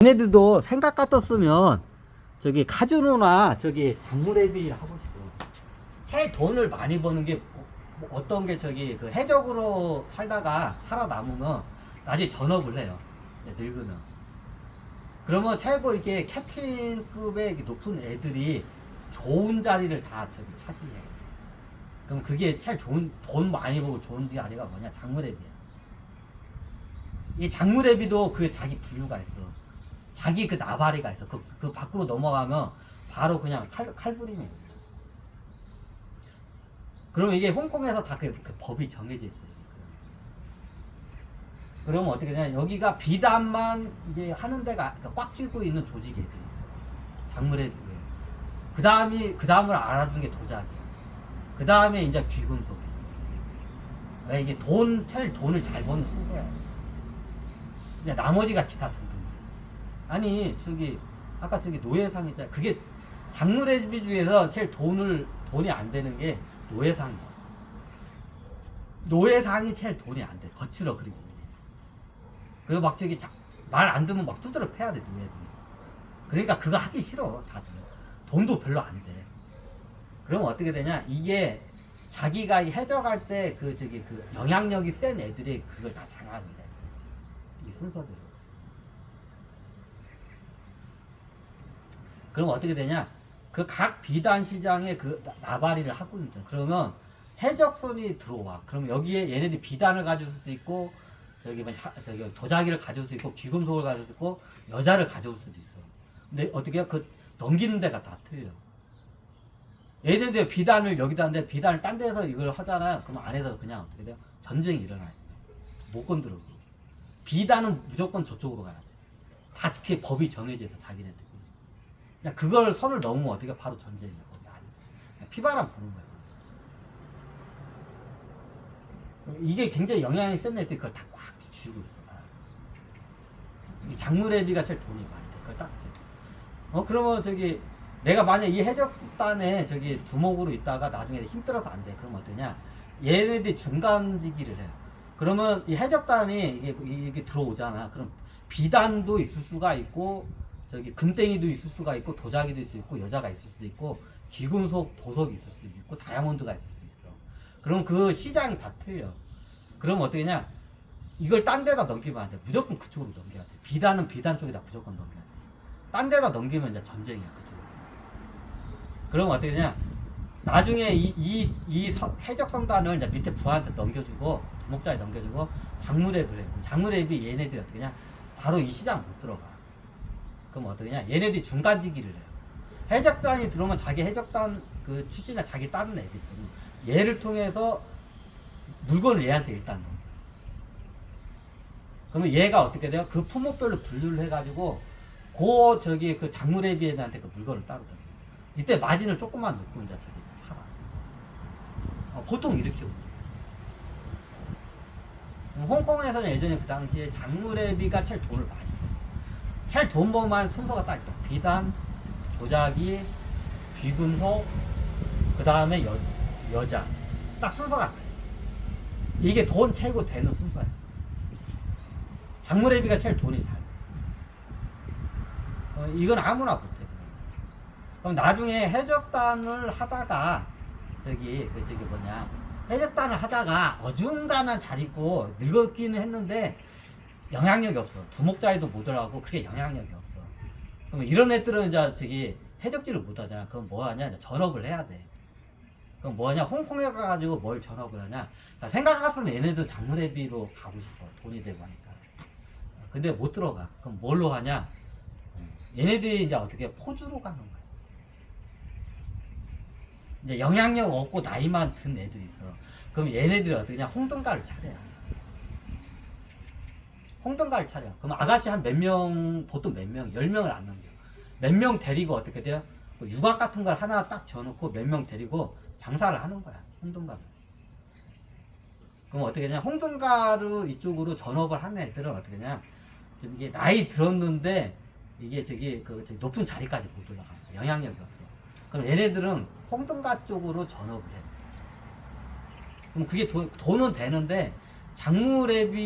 얘네들도 생각 같았으면 저기 카지노나 저기 장무레비 하고 싶어. 제일 돈을 많이 버는 게 어떤 게 저기 그 해적으로 살다가 살아남으면 나중에 전업을 해요. 늙으면. 그러면 최고 이렇게 캡틴급의 높은 애들이 좋은 자리를 다 저기 차지해. 그럼 그게 제일 좋은 돈 많이 벌고 좋은 자리가 뭐냐? 장무레비야. 이 장무레비도 그 자기 부류가 있어. 자기 그 나발이가 있어. 그 밖으로 넘어가면 바로 그냥 칼부림이에요. 그러면 이게 홍콩에서 다 그 법이 정해져 있어요. 그러면 어떻게 되냐? 여기가 비단만 이제 하는 데가 꽉 쥐고 있는 조직이 애들이 있어요. 장물의 그 다음을 알아준 게 도자기야. 그 다음에 이제 귀금속이. 왜 이게 제일 돈을 잘 버는 순서야. 그냥 나머지가 기타 등등. 아니 저기 아까 저기 노예상 있잖아. 그게 장물의 중에서 제일 돈이 안 되는 게 노예상이야. 노예상이 제일 돈이 안 돼. 거칠어. 그리고 막 저기 말 안 듣면 막 두드려 패야 돼 노예들. 그러니까 그거 하기 싫어 다들. 돈도 별로 안 돼. 그러면 어떻게 되냐? 이게 자기가 해적할 때 그 영향력이 센 애들이 그걸 다 장악을 해. 이 순서대로. 그럼 어떻게 되냐? 그 각 비단 시장에 그 나발이를 하고 있는. 그러면 해적선이 들어와. 그럼 여기에 얘네들이 비단을 가질 수 있고, 저기 도자기를 가질 수 있고, 귀금속을 가질 수 있고, 여자를 가져올 수도 있어. 근데 어떻게 그 넘기는 데가 다 틀려. 얘네들 비단을 여기다 하는데 비단을 딴 데서 이걸 하잖아요. 그럼 안에서 그냥 어떻게 돼요? 전쟁이 일어나요. 못 건드려. 비단은 무조건 저쪽으로 가야 돼. 다 그게 법이 정해져 있어 자기네들. 그냥 그걸 선을 넘으면 어떻게 바로 전쟁이야. 거기 안에 피바람 부는 거야. 이게 굉장히 영향이 센 애들이 그걸 다 꽉 쥐고 있어. 이 장무레비가 제일 돈이 많이 돼. 그걸 딱. 그러면 저기 내가 만약 이 해적단에 저기 두목으로 있다가 나중에 힘들어서 안 돼. 그럼 어떠냐? 얘네들이 중간지기를 해요. 그러면 이 해적단이 이게 들어오잖아. 그럼 비단도 있을 수가 있고, 저기 금땡이도 있을 수가 있고, 도자기도 있을 수 있고, 여자가 있을 수 있고, 귀금속 보석이 있을 수 있고, 다이아몬드가 있을 수 있어. 그럼 그 시장이 다 틀려. 그럼 어떻게냐? 이걸 딴 데다 넘기면 안 돼. 무조건 그쪽으로 넘겨야 돼. 비단은 비단 쪽에다 무조건 넘겨야 돼. 딴 데다 넘기면 이제 전쟁이야. 그쪽으로. 그럼 어떻게 되냐? 나중에 이 해적 성단을 이제 밑에 부하한테 넘겨주고, 두목자에 넘겨주고, 장무랩을 해. 장무랩이 얘네들이 어떻게 냐? 바로 이 시장 못 들어가. 그럼 어떠냐? 얘네들이 중간지기를 해요. 해적단이 들어오면 자기 해적단 그 출신이나 자기 다른 애들 있어요. 얘를 통해서 물건을 얘한테 일단 넣어. 그러면 얘가 어떻게 돼요? 그 품목별로 분류를 해가지고 그 장무레비 애들한테 그 물건을 따로 넣어. 이때 마진을 조금만 넣고 이제 저기 팔아. 보통 이렇게 오죠. 홍콩에서는 예전에 그 당시에 장무레비가 제일 돈을 많이 벌어. 제일 돈 벌만 순서가 딱 있어. 비단, 도자기, 귀금속, 그 다음에 여자. 딱 순서가 그래. 이게 돈 최고 되는 순서야. 장무레비가 제일 돈이 잘. 이건 아무나 못해. 그럼 나중에 해적단을 하다가 해적단을 하다가 어중간한 자리고 늙었기는 했는데 영향력이 없어. 두목자리도 못 들어가고 그게 영향력이 없어. 그럼 이런 애들은 이제 해적지를 못 하잖아. 그럼 뭐 하냐? 전업을 해야 돼. 그럼 뭐 하냐? 홍콩에 가가지고 뭘 전업을 하냐? 생각했으면 얘네들 장무레비로 가고 싶어. 돈이 되고 하니까. 근데 못 들어가. 그럼 뭘로 하냐? 얘네들이 이제 어떻게 포주로 가는 거야. 이제 영향력 없고 나이만 든 애들이 있어. 그럼 얘네들이 어떻게 하냐? 홍등가를 차려야. 홍등가를 차려. 그럼 아가씨 한 몇 명, 보통 몇 명, 10명을 안 넘겨. 몇 명 데리고 어떻게 돼요? 유곽 같은 걸 하나 딱 져놓고 몇 명 데리고 장사를 하는 거야. 홍등가를. 그럼 어떻게 되냐? 홍등가로 이쪽으로 전업을 하는 애들은 어떻게 되냐? 좀 이게 나이 들었는데 이게 높은 자리까지 못 올라가. 영향력이 없어. 그럼 얘네들은 홍등가 쪽으로 전업을 해. 그럼 그게 돈은 되는데 장무랩이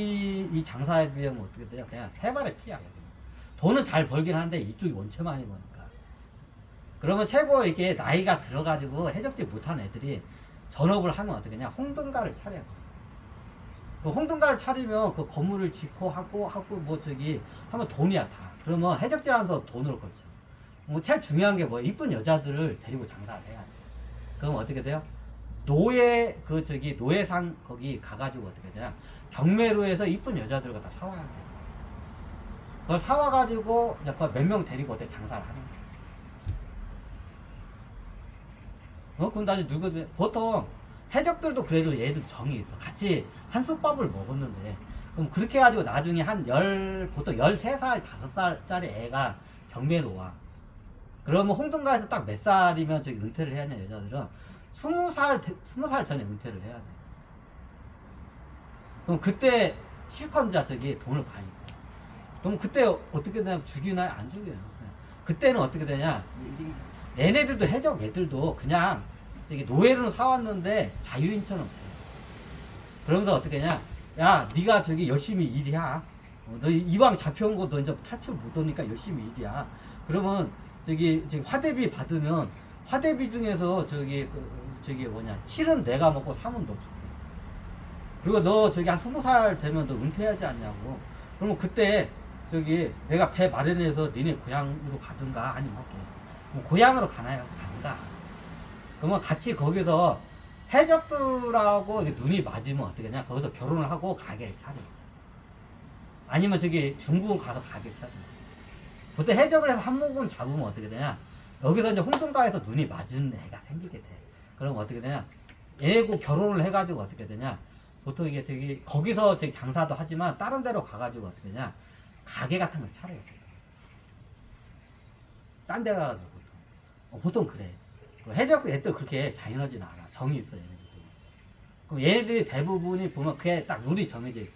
이 장사에 비하면 어떻게 돼요? 그냥 세 발의 피야. 돈은 잘 벌긴 하는데 이쪽이 원체 많이 버니까. 그러면 최고 이게 나이가 들어가지고 해적질 못하는 애들이 전업을 하면 어떻게냐, 홍등가를 차려요. 그 홍등가를 차리면 그 건물을 짓고 하고 뭐 저기 하면 돈이야 다. 그러면 해적질하면서 돈으로 걸죠. 뭐 제일 중요한 게 뭐야, 이쁜 여자들을 데리고 장사를 해야 돼. 그럼 어떻게 돼요? 노예 그 저기 노예상 거기 가가지고 어떻게 되냐, 경매로해서 이쁜 여자들 갖다 사와야 돼. 그걸 사와가지고 이제 몇 명 데리고 어떻게 장사를 하는 거야. 그럼 나중에 누구든 보통 해적들도 그래도 얘들 정이 있어. 같이 한솥밥을 먹었는데, 그럼 그렇게 해가지고 나중에 보통 13살, 5살짜리 애가 경매로 와. 그러면 홍등가에서 딱 몇 살이면 저기 은퇴를 해야 하냐, 여자들은 20살 전에 은퇴를 해야 돼. 그럼 그때 실컷 저기 돈을 많이 벌어. 그럼 그때 어떻게 되냐, 죽이나요? 안 죽여요. 그때는 어떻게 되냐, 얘네들도 해적 애들도 그냥 저기 노예로 사왔는데 자유인처럼 돼. 그러면서 어떻게 하냐, 야 네가 저기 열심히 일이야. 너 이왕 잡혀온 거 너 이제 탈출 못 오니까 열심히 일이야. 그러면 저기 화대비 받으면 화대비 중에서 저기 뭐냐, 7은 내가 먹고 3은 너 줄게. 그리고 너 저기 한 20살 되면 너 은퇴하지 않냐고. 그러면 그때 저기 내가 배 마련해서 니네 고향으로 가든가 아니면 어때? 뭐 고향으로 가나요? 안 가. 그러면 같이 거기서 해적들하고 눈이 맞으면 어떻게 하냐, 거기서 결혼을 하고 가게를 차려. 아니면 저기 중국 가서 가게를 차려. 보통 해적을 해서 한 모금 잡으면 어떻게 되냐, 여기서 이제 홍등가에서 눈이 맞은 애가 생기게 돼. 그럼 어떻게 되냐, 얘고 결혼을 해가지고 어떻게 되냐, 보통 이게 저기 거기서 저기 장사도 하지만 다른 데로 가가지고 어떻게 되냐, 가게 같은 걸 차려요. 딴 데 가가지고 보통 그래. 해적 애들 그렇게 잔인하진 않아. 정이 있어 얘네들도. 그럼 얘네들이 대부분이 보면 그게 딱 룰이 정해져 있어.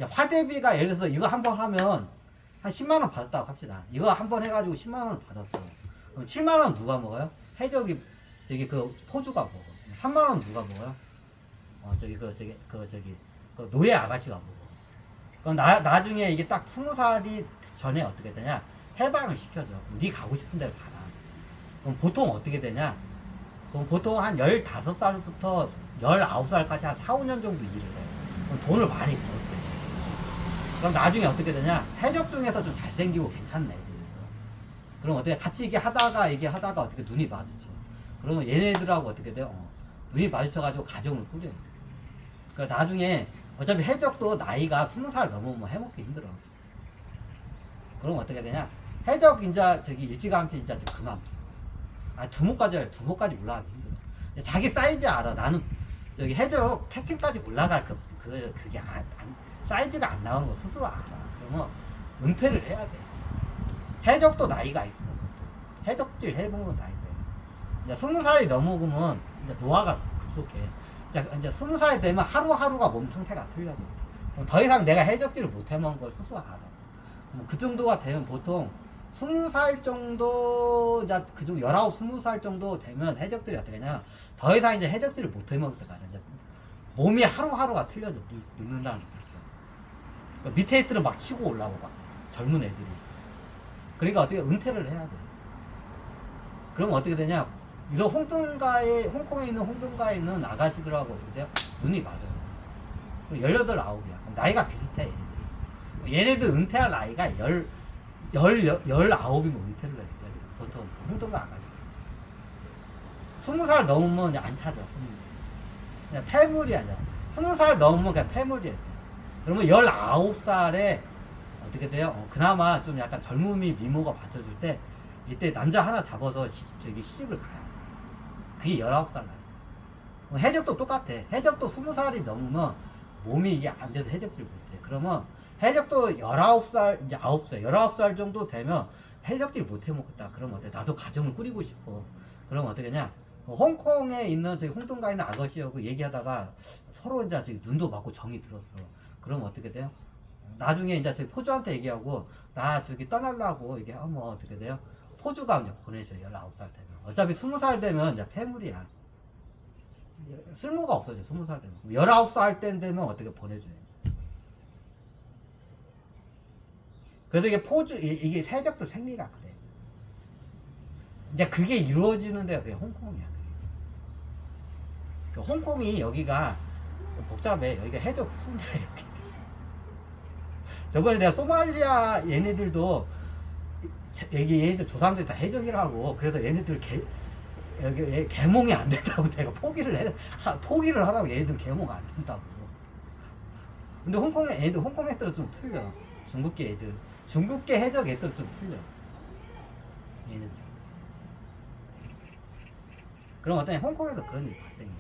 화대비가 예를 들어서 이거 한 번 하면 한 10만원 받았다고 합시다. 이거 한 번 해가지고 10만원을 받았어. 그럼 7만원 누가 먹어요? 해적이 저기 그 포주가 먹어. 3만원 누가 먹어요? 그 노예 아가씨가 먹어. 그럼 나중에 이게 딱 20살이 전에 어떻게 되냐, 해방을 시켜줘. 네 가고 싶은 데로 가라. 그럼 보통 어떻게 되냐, 그럼 보통 한 15살부터 19살까지 한 4, 5년 정도 일을 해. 그럼 돈을 많이 벌었어요. 그럼 나중에 어떻게 되냐, 해적 중에서 좀 잘생기고 괜찮은 애들이 있어. 그럼 어떻게 같이 얘기하다가 어떻게 눈이 마주쳐. 그러면 얘네들하고 어떻게 돼요? 눈이 마주쳐가지고 가정을 꾸려야 돼. 그러니까 나중에 어차피 해적도 나이가 20살 넘으면 해먹기 힘들어. 그럼 어떻게 되냐, 해적 인자 저기 일찌감치 인자 좀 그만둬. 두목까지 올라가기 힘들어. 자기 사이즈 알아. 나는 저기 해적 캡틴까지 올라갈 그게 사이즈가 안 나오는 거 스스로 알아. 그러면 은퇴를 해야 돼. 해적도 나이가 있어. 해적질 해본 건 나이인데. 이제 20살이 넘어가면 이제 노화가 급속해. 이제 20살이 되면 하루하루가 몸 상태가 틀려져. 더 이상 내가 해적질을 못 해먹은 걸 스스로 알아. 그 정도가 되면 보통 20살 정도, 이제 그 정도, 19, 20살 정도 되면 해적들이 어떻게 하냐, 더 이상 이제 해적질을 못 해먹을 때가 아니야. 이제 몸이 하루하루가 틀려져, 늙는다는 느낌. 그러니까 밑에 애들은 막 치고 올라오고, 막, 젊은 애들이. 그러니까 어떻게 은퇴를 해야 돼. 그럼 어떻게 되냐, 이런 홍콩에 있는 홍등가에 있는 아가씨들하고 어떻게 돼요? 눈이 맞아요. 18, 9이야. 나이가 비슷해, 얘네들이. 얘네들 은퇴할 나이가 19이면 은퇴를 해. 보통 홍등가 아가씨. 20살 넘으면 안 찾아, 20살. 그냥 폐물이야, 이제. 20살 넘으면 그냥 폐물이야. 그러면 19살에 어떻게 돼요? 그나마 좀 약간 젊음이 미모가 받쳐줄 때, 이때 남자 하나 잡아서 시집을 가야 돼. 그게 19살 나이. 해적도 똑같아. 해적도 20살이 넘으면 몸이 이게 안 돼서 해적질 못해. 그러면 해적도 19살, 이제 9살, 19살 정도 되면 해적질 못 해먹겠다. 그러면 어때? 나도 가정을 꾸리고 싶어. 그러면 어떻게 하냐? 홍콩에 있는 저기 홍등가에 있는 아가씨하고 얘기하다가 서로 이제 저기 눈도 맞고 정이 들었어. 그러면 어떻게 돼요? 나중에 이제 저기 포주한테 얘기하고 나 저기 떠나려고 얘기하면 어떻게 돼요? 포주가 이제 보내줘. 19살 되면. 어차피 20살 되면 이제 폐물이야. 쓸모가 없어져. 20살 되면. 19살 때 되면 어떻게 보내줘야지. 그래서 이게 이게 해적도 생리가 그래. 이제 그게 이루어지는 데가 그게 홍콩이야. 그 홍콩이 여기가 좀 복잡해. 여기가 해적 순서야. 여기. 저번에 내가 소말리아 얘네들도 여기 얘네들 조상들이 다 해적이라고. 그래서 얘네들 여기 개몽이 안 된다고 내가 포기를 하라고. 얘네들 개몽 안 된다고. 근데 얘들 홍콩 애들은 좀 틀려. 중국계 해적 애들은 좀 틀려. 얘네들. 그럼 어떤 홍콩에도 그런 일이 발생해.